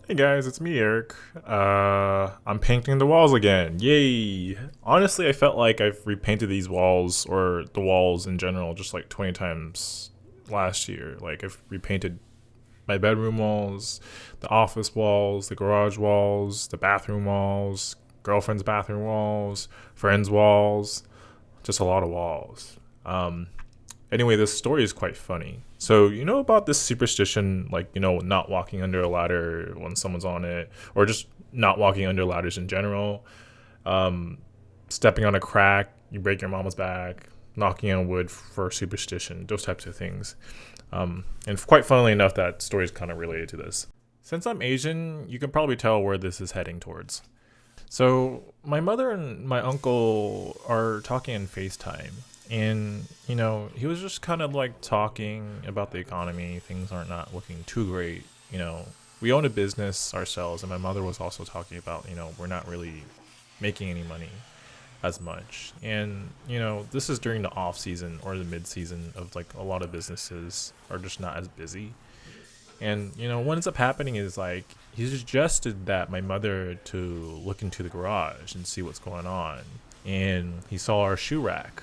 Hey guys, it's me, Eric. I'm painting the walls again. Yay! Honestly, I felt like I've repainted these walls, or the walls in general, just like 20 times last year. Like, I've repainted my bedroom walls, the office walls, the garage walls, the bathroom walls, girlfriend's bathroom walls, friends' walls, just a lot of walls. Um, Anyway, this story is quite funny. So, you know about this superstition, like, not walking under a ladder when someone's on it, or just not walking under ladders in general, um, stepping on a crack, you break your mama's back, knocking on wood for superstition, those types of things. And quite funnily enough, that story is kind of related to this. Since I'm Asian, you can probably tell where this is heading towards. So my mother and my uncle are talking in FaceTime, and he was just kind of like talking about the economy. Things aren't not looking too great. We own a business ourselves, and my mother was also talking about we're not really making any money as much, and this is during the off season or the mid season of like a lot of businesses are just not as busy. And what ends up happening is like he suggested that my mother to look into the garage and see what's going on. And he saw our shoe rack.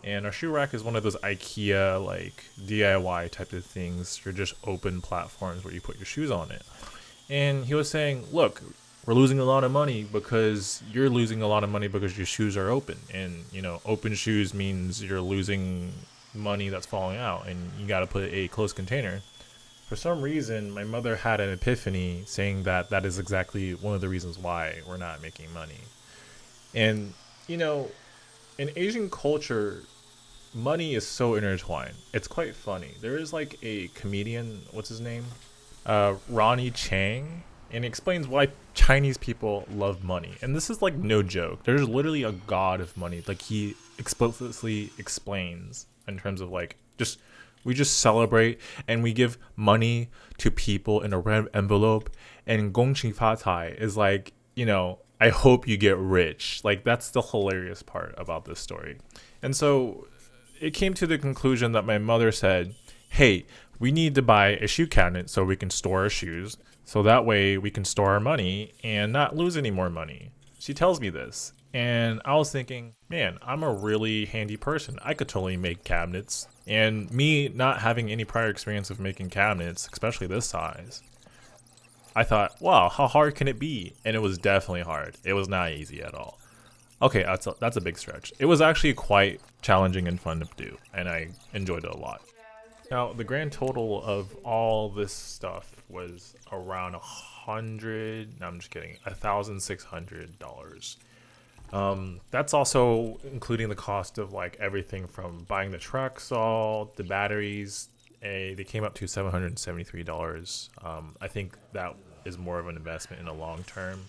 And our shoe rack is one of those IKEA like DIY type of things. They're just open platforms where you put your shoes on it. And he was saying, "Look, we're losing a lot of money because you're losing a lot of money because your shoes are open. And open shoes means you're losing money that's falling out, and you got to put a closed container." For some reason, my mother had an epiphany saying that that is exactly one of the reasons why we're not making money. And, you know, in Asian culture, money is so intertwined. It's quite funny. There is like a comedian, what's his name? Ronnie Chang. And he explains why Chinese people love money. And this is like no joke. There's literally a god of money. Like he explicitly explains in terms of like just we just celebrate and we give money to people in a red envelope. And Gong Qi Fa Cai is like, I hope you get rich. Like that's the hilarious part about this story. And so it came to the conclusion that my mother said, "Hey, we need to buy a shoe cabinet so we can store our shoes. So that way we can store our money and not lose any more money." She tells me this. And I was thinking, man, I'm a really handy person. I could totally make cabinets. And me not having any prior experience of making cabinets, especially this size, I thought, wow, how hard can it be? And it was definitely hard. It was not easy at all. Okay, that's a big stretch. It was actually quite challenging and fun to do, and I enjoyed it a lot. Now, the grand total of all this stuff was around no, I'm just kidding, $1,600. That's also including the cost of like everything from buying the truck salt, the batteries. They came up to $773. I think that is more of an investment in the long term.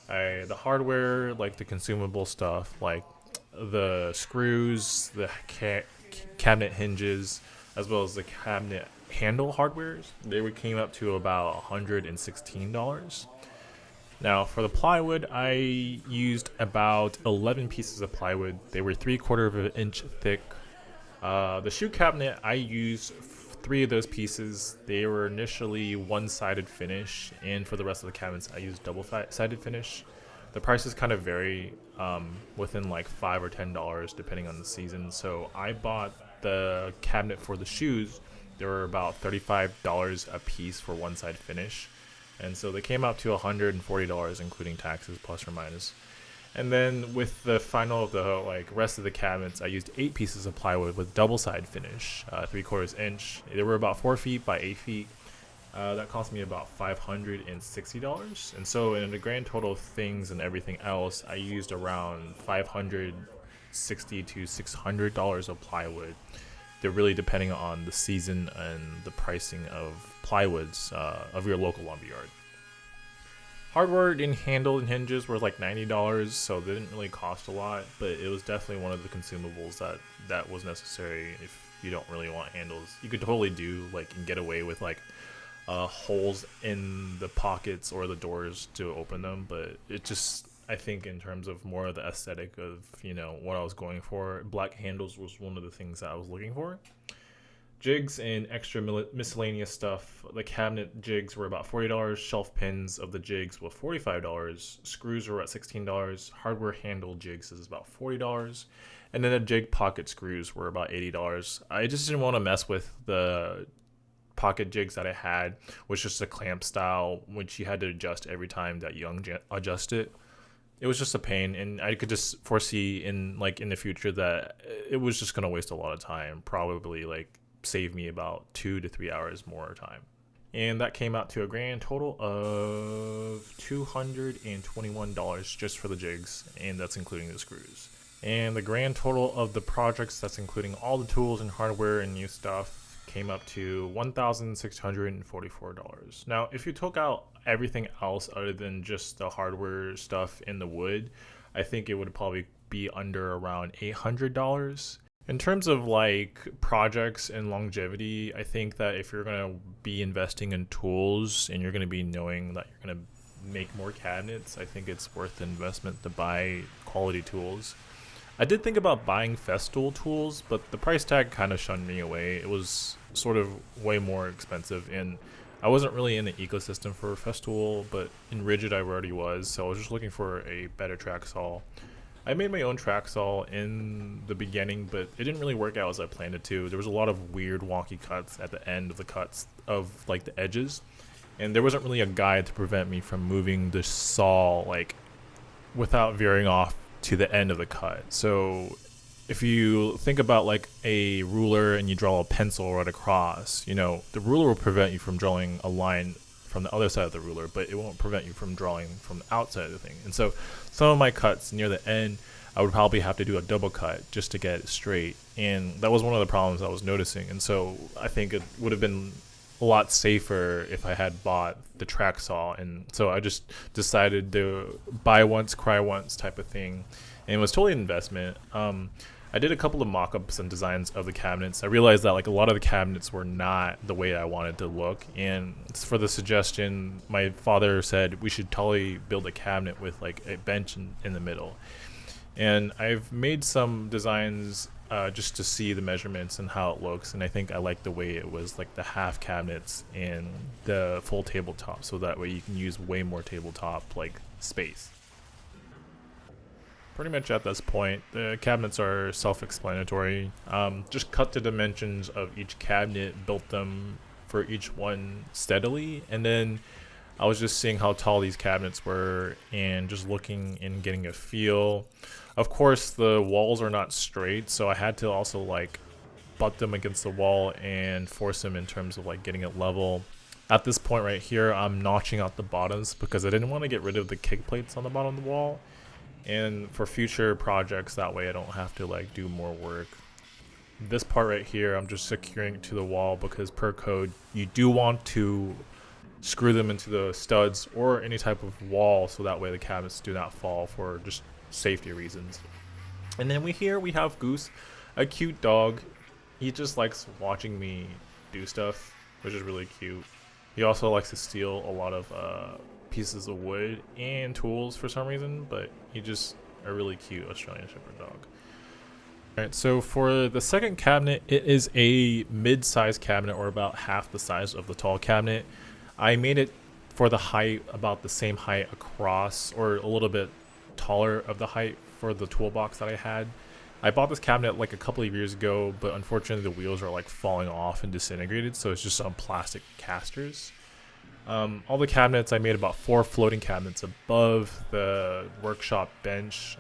The hardware, like the consumable stuff, like the screws, the cabinet hinges, as well as the cabinet handle hardwares, came up to about $116. Now, for the plywood, I used about 11 pieces of plywood. They were 3/4 of an inch thick. The shoe cabinet, I used three of those pieces. They were initially one-sided finish, and for the rest of the cabinets, I used double-sided finish. The prices kind of vary within like $5 or $10 depending on the season. So I bought the cabinet for the shoes. They were about $35 a piece for one-side finish. And so they came out to $140 including taxes plus or minus. And then with the final of the like rest of the cabinets, I used 8 pieces of plywood with double side finish, 3/4 inch. They were about 4 feet by 8 feet. That cost me about $560. And so in the grand total of things and everything else, I used around $560 to $600 of plywood. They're really depending on the season and the pricing of plywoods of your local lumberyard. Hardware and handle and hinges were like $90, so they didn't really cost a lot, but it was definitely one of the consumables that was necessary if you don't really want handles. You could totally do like and get away with like holes in the pockets or the doors to open them, but it just I think in terms of more of the aesthetic of what I was going for, black handles was one of the things that I was looking for. Jigs and extra miscellaneous stuff. The cabinet jigs were about $40. Shelf pins of the jigs were $45. Screws were at $16. Hardware handle jigs is about $40. And then the jig pocket screws were about $80. I just didn't want to mess with the pocket jigs that I had, which was just a clamp style, which you had to adjust every time that you adjust it. It was just a pain, and I could just foresee in the future that it was just gonna waste a lot of time, probably save me about 2 to 3 hours more time. And that came out to a grand total of $221 just for the jigs, and that's including the screws. And the grand total of the projects, that's including all the tools and hardware and new stuff, came up to $1,644. Now, if you took out everything else other than just the hardware stuff in the wood, I think it would probably be under around $800. In terms of projects and longevity, I think that if you're going to be investing in tools and you're going to be knowing that you're going to make more cabinets, I think it's worth the investment to buy quality tools. I did think about buying Festool tools, but the price tag kind of shunned me away. It was sort of way more expensive, and I wasn't really in the ecosystem for Festool, but in Rigid I already was, so I was just looking for a better track saw. I made my own track saw in the beginning, but it didn't really work out as I planned it to. There was a lot of weird wonky cuts at the end of the cuts of the edges, and there wasn't really a guide to prevent me from moving the saw without veering off to the end of the cut. So if you think about a ruler and you draw a pencil right across, the ruler will prevent you from drawing a line from the other side of the ruler, but it won't prevent you from drawing from the outside of the thing. And so some of my cuts near the end, I would probably have to do a double cut just to get it straight, and that was one of the problems I was noticing. And so I think it would have been a lot safer if I had bought the track saw, and so I just decided to buy once, cry once type of thing, and it was totally an investment. I did a couple of mock-ups and designs of the cabinets. I realized that a lot of the cabinets were not the way I wanted to look, and for the suggestion, my father said we should totally build a cabinet with a bench in the middle. And I've made some designs just to see the measurements and how it looks, and I think I like the way it was the half cabinets and the full tabletop, so that way you can use way more tabletop space. Pretty much at this point, the cabinets are self-explanatory. Just cut the dimensions of each cabinet, built them for each one steadily, and then I was just seeing how tall these cabinets were and just looking and getting a feel. Of course, the walls are not straight, so I had to also butt them against the wall and force them in terms of getting it level. At this point right here, I'm notching out the bottoms because I didn't want to get rid of the kick plates on the bottom of the wall. And for future projects, that way I don't have to do more work. This part right here, I'm just securing it to the wall because per code, you do want to screw them into the studs or any type of wall, so that way the cabinets do not fall for just safety reasons. And then we have Goose, a cute dog. He just likes watching me do stuff, which is really cute. He also likes to steal a lot of pieces of wood and tools for some reason, but he just a really cute Australian Shepherd dog. Alright, so for the second cabinet, it is a mid-sized cabinet, or about half the size of the tall cabinet. I made it for the height about the same height across, or a little bit taller of the height for the toolbox that I had. I bought this cabinet a couple of years ago, but unfortunately the wheels are falling off and disintegrated, so it's just on plastic casters. All the cabinets, I made about 4 floating cabinets above the workshop bench.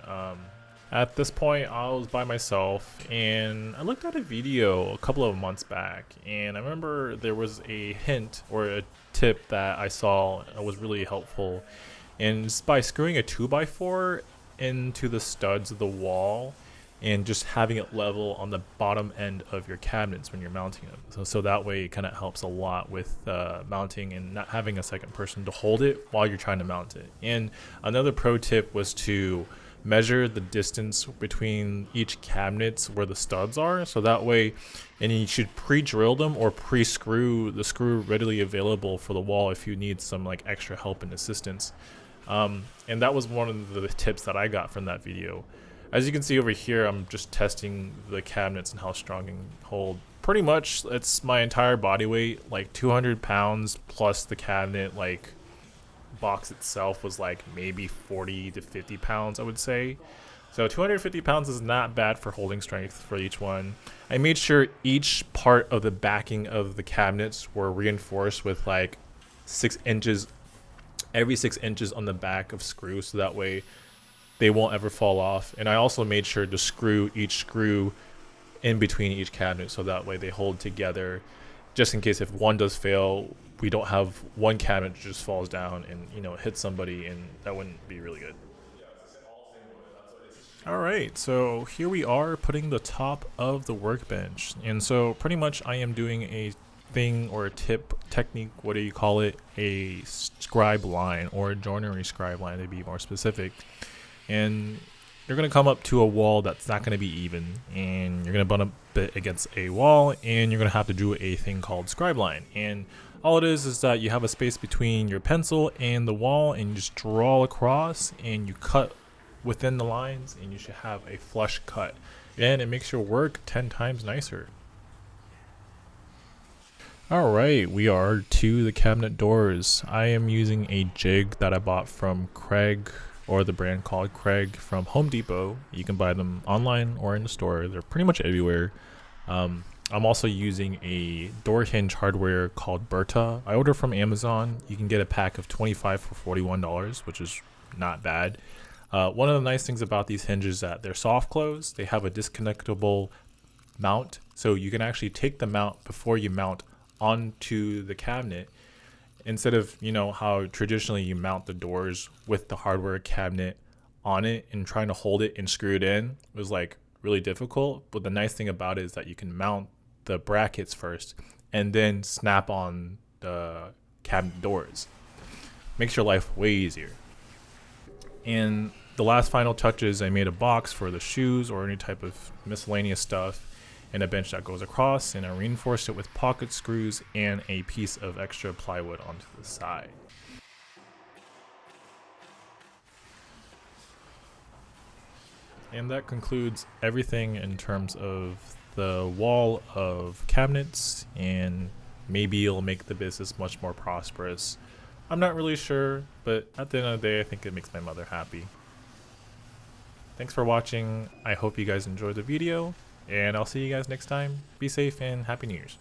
At this point, I was by myself, and I looked at a video a couple of months back, and I remember there was a hint or a tip that I saw was really helpful, and it's by screwing a 2x4 into the studs of the wall and just having it level on the bottom end of your cabinets when you're mounting them. So that way it kind of helps a lot with mounting and not having a second person to hold it while you're trying to mount it. And another pro tip was to measure the distance between each cabinets where the studs are, so that way, and you should pre-drill them or pre-screw the screw readily available for the wall if you need some extra help and assistance. And that was one of the tips that I got from that video. As you can see over here, I'm just testing the cabinets and how strong and hold pretty much it's my entire body weight, like 200 pounds plus the cabinet, like box itself was like maybe 40 to 50 pounds, I would say. So 250 pounds is not bad for holding strength for each one. I made sure each part of the backing of the cabinets were reinforced with like 6 inches, every 6 inches on the back of screws, so that way they won't ever fall off. And I also made sure to screw each screw in between each cabinet, so that way they hold together, just in case if one does fail, we don't have one cabinet that just falls down and, you know, hits somebody, and that wouldn't be really good. All right, so here we are putting the top of the workbench. And so pretty much I am doing a thing or a tip technique, what do you call it? A scribe line, or a joinery scribe line to be more specific. And you're going to come up to a wall that's not going to be even, and you're going to butt up it against a wall, and you're going to have to do a thing called scribe line. And all it is that you have a space between your pencil and the wall, and you just draw across and you cut within the lines, and you should have a flush cut, and it makes your work 10 times nicer. Alright, we are to the cabinet doors. I am using a jig that I bought from Craig, or the brand called Craig, from Home Depot. You can buy them online or in the store. They're pretty much everywhere. I'm also using a door hinge hardware called Berta. I ordered from Amazon. You can get a pack of 25 for $41, which is not bad. One of the nice things about these hinges is that they're soft close. They have a disconnectable mount, so you can actually take the mount before you mount onto the cabinet, instead of, you know, how traditionally you mount the doors with the hardware cabinet on it and trying to hold it and screw it in. It was like really difficult, but the nice thing about it is that you can mount the brackets first and then snap on the cabinet doors. Makes your life way easier. And the last final touches, I made a box for the shoes or any type of miscellaneous stuff, and a bench that goes across, and I reinforced it with pocket screws and a piece of extra plywood onto the side. And that concludes everything in terms of the wall of cabinets, and maybe it'll make the business much more prosperous. I'm not really sure, but at the end of the day, I think it makes my mother happy. Thanks for watching. I hope you guys enjoyed the video, and I'll see you guys next time. Be safe and Happy New Year's.